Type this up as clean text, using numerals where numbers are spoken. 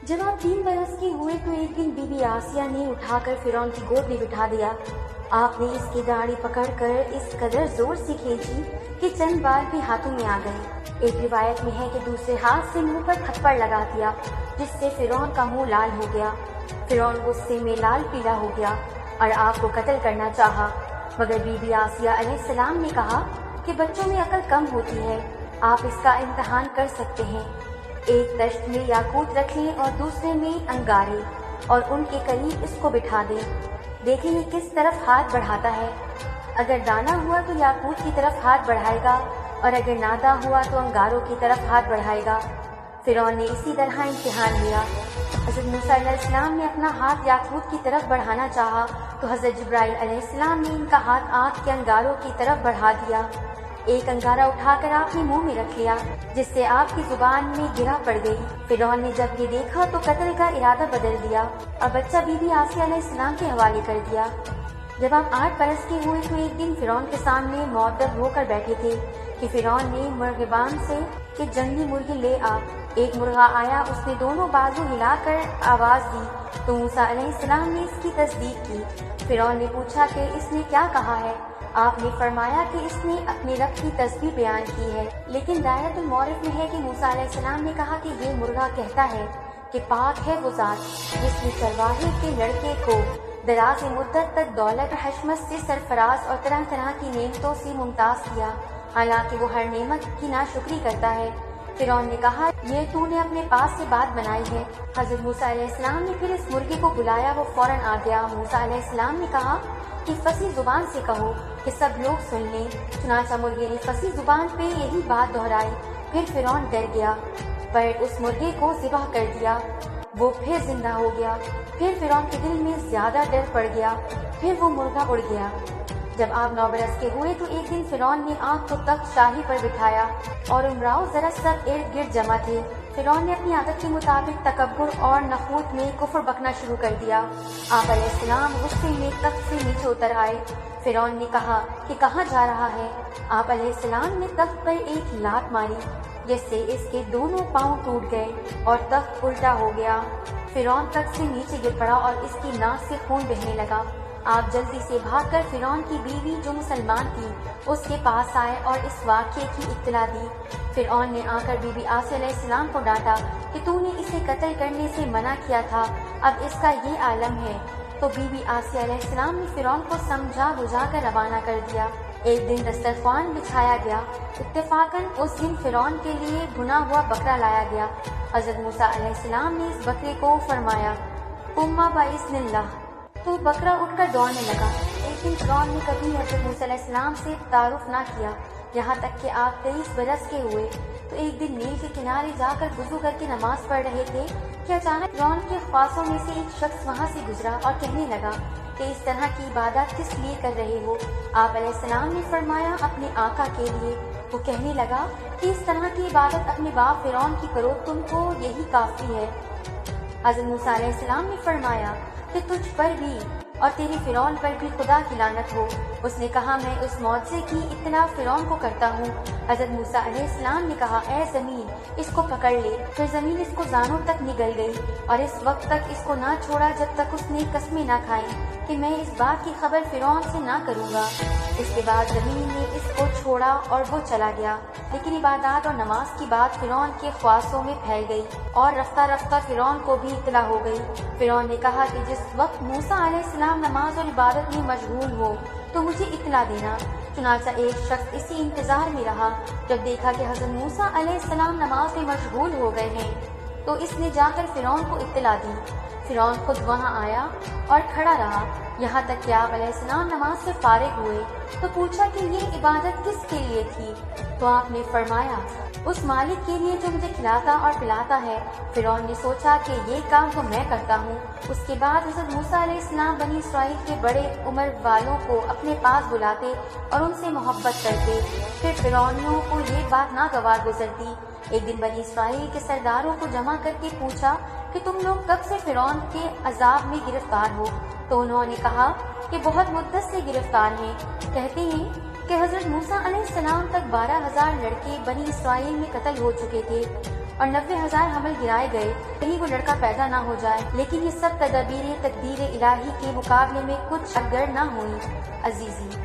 जब आप 3 बरस के हुए तो एक दिन बीबी आसिया ने उठाकर फिरौन की गोद में बिठा दिया। आपने इसकी दाढ़ी पकड़कर इस कदर जोर से खींची कि चंद बाल भी हाथों में आ गए। एक रिवायत में है कि दूसरे हाथ से मुंह पर थप्पड़ लगा दिया, जिससे फिरौन का मुंह लाल हो गया। फिरौन गुस्से में लाल पीला हो गया और आपको कत्ल करना चाहा, मगर बीबी आसिया अलैहिस्सलाम ने कहा कि बच्चों में अकल कम होती है, आप इसका इम्तिहान कर सकते हैं। एक तश्त में याकूत रख लें और दूसरे में अंगारे, और उनके करीब इसको बिठा दें। देखें ये किस तरफ हाथ बढ़ाता है। अगर दाना हुआ तो याकूत की तरफ हाथ बढ़ाएगा, और अगर नादा हुआ तो अंगारों की तरफ हाथ बढ़ाएगा। फिरौन ने इसी तरह इम्तिहान लिया। हज़रत मूसा अलैहिस्सलाम ने अपना हाथ याकूत की तरफ बढ़ाना चाहा तो हज़रत जिब्राइल अलैहिस्सलाम ने इनका हाथ आँख के अंगारों की तरफ बढ़ा दिया। एक अंगारा उठाकर आपने मुंह में रख लिया, जिससे आपकी जुबान में गिरा पड़ गई। फिरौन ने जब ये देखा तो कत्ल का इरादा बदल दिया और बच्चा बीबी आसिया अलैहिस्सलाम के हवाले कर दिया। जब आप 8 बरस के हुए तो एक दिन फिरौन के सामने मुअद्दब होकर बैठे थे कि फिरौन ने मुर्गिबान से कि जंगली मुर्गी ले आ। एक मुर्गा आया, उसने दोनों बाजू हिलाकर आवाज दी तो मूसा अलैहिस्सलाम ने इसकी तस्दीक की। फिरौन ने पूछा कि इसने क्या कहा है। आपने फरमाया कि इसने अपने रब की तस्बीह बयान की है। लेकिन दायरतुल मौरिफ में है कि मूसा अलैहिस्सलाम ने कहा कि ये मुर्गा कहता है कि पाक है वो ज़ात जिसने चरवाहे के लड़के को दराज मुद्दत तक दौलत और हशमत से सरफराज और तरह तरह की नेमतों से मुमताज किया, हालांकि वो हर नेमत की नाशुक्री करता है। फिरौन ने कहा ये तूने अपने पास से बात बनाई है। हज़रत मूसा अलैहिस्सलाम ने फिर इस मुर्गे को बुलाया, वो फौरन आ गया। मूसा अलैहिस्सलाम ने कहा कि फसी जुबान से कहो कि सब लोग सुन लें। चुनाचा मुर्गे ने फसी जुबान पे यही बात दोहराई। फिर फिरौन डर गया, पर उस मुर्गे को ज़िबह कर दिया। वो फिर जिंदा हो गया। फिर फिरौन के दिल में ज्यादा डर पड़ गया। फिर वो मुर्गा उड़ गया। जब आप 9 बरस के हुए तो एक दिन फिरौन ने आँख को तख्त शाही पर बिठाया और उमराव जरा सब इर्द गिर्द जमा थे। फिरौन ने अपनी आदत के मुताबिक तकब्बुर और नखूत में कुफ्र बकना शुरू कर दिया। आप अलैहिस्सलाम गुस्से में तख्त से नीचे उतर आए। फिरौन ने कहा कि कहाँ जा रहा है। आप अलैहिस्सलाम ने तख्त पर एक लात मारी, जिससे इसके दोनों पांव टूट गए और तख्त उल्टा हो गया। फिरौन तख्त से नीचे गिर पड़ा और इसकी नाक से खून बहने लगा। आप जल्दी से भागकर फिरौन की बीवी जो मुसलमान थी उसके पास आए और इस वाक़ये की इत्तला दी। फिरौन ने आकर बीबी आसिया अलैहिस्सलाम को डांटा कि तूने इसे कत्ल करने से मना किया था, अब इसका ये आलम है। तो बीबी आसिया अलैहिस्सलाम ने फिरौन को समझा बुझाकर रवाना कर दिया। एक दिन दस्तरख्वान बिछाया गया। इत्तेफाकन उस दिन फिरौन के लिए भुना हुआ बकरा लाया गया। हज़रत मूसा अलैहिस्सलाम ने इस बकरे को फरमाया उम्मा बाइस्निल्लाह, तो बकरा उठकर दौड़ने लगा। लेकिन फिरौन ने कभी हज़रत मूसा अलैहिस्सलाम से तारुफ ना किया, यहाँ तक कि आप 23 बरस के हुए। तो एक दिन नील के किनारे जाकर वुज़ू करके नमाज पढ़ रहे थे कि अचानक फिरौन के ख्वासों में से एक शख्स वहाँ से गुजरा और कहने लगा कि इस तरह की इबादत किस लिए कर रहे हो। आप अलैहिस्सलाम ने फरमाया अपने आका के लिए। वो कहने लगा कि इस तरह की इबादत अपने बाप फिरौन की करो, तुमको यही काफी है। हज़रत मूसा अलैहिस्सलाम ने फरमाया कि तुझ पर भी और तेरे फिरौन पर भी खुदा की लानत हो। उसने कहा मैं उस मौजज़े की इत्तला फिरौन को करता हूँ। हज़रत मूसा अलैहिस्सलाम ने कहा ऐ ज़मीन इसको पकड़ ले। फिर ज़मीन इसको जानों तक निगल गई और इस वक्त तक इसको ना छोड़ा जब तक उसने कस्में ना खाई कि मैं इस बात की खबर फिरौन से ना करूँगा। इसके बाद ज़मीन ने इसको छोड़ा और वो चला गया। लेकिन इबादत और नमाज की बात फिरौन के ख्वासों में फैल गई और रफ्ता रफ्ता फिरौन को भी इत्तला हो गई। फिरौन ने कहा कि जिस वक्त मूसा अलैहिस्सलाम नमाज और इबादत में मशगूल हो तो मुझे इत्तला देना। चुनाचा एक शख्स इसी इंतजार में रहा। जब देखा कि हज़रत मूसा अलैहिस्सलाम नमाज में मशगूल हो गए हैं तो इसने जाकर फिरौन को इत्तला दी। फिरौन खुद वहाँ आया और खड़ा रहा यहाँ तक कि आप अलैहिस्सलाम नमाज से फारिग हुए। तो पूछा कि ये इबादत किसके लिए थी। तो आपने फरमाया उस मालिक के लिए जो मुझे खिलाता और पिलाता है। फिरौन ने सोचा कि ये काम तो मैं करता हूँ। उसके बाद हज़रत मूसा अलैहिस्सलाम बनी इस्राइल के बड़े उम्र वालों को अपने पास बुलाते और उनसे मोहब्बत करते। फिर फिरौनियों को ये बात नागवार गुजरती। एक दिन बनी इस्राइल के सरदारों को जमा करके पूछा कि तुम लोग कब से फिरौन के अजाब में गिरफ्तार हो। तो उन्होंने कहा कि बहुत मुद्दत से गिरफ्तार हैं। कहते हैं कि हज़रत मूसा अलैहिस्सलाम तक 12,000 लड़के बनी इस्राइल में कत्ल हो चुके थे। اور 90,000 حمل گرائے گئے کہیں وہ لڑکا پیدا نہ ہو جائے، لیکن یہ سب تدابیر تقدیر الہی کے مقابلے میں کچھ اگر نہ ہوئی۔ عزیزی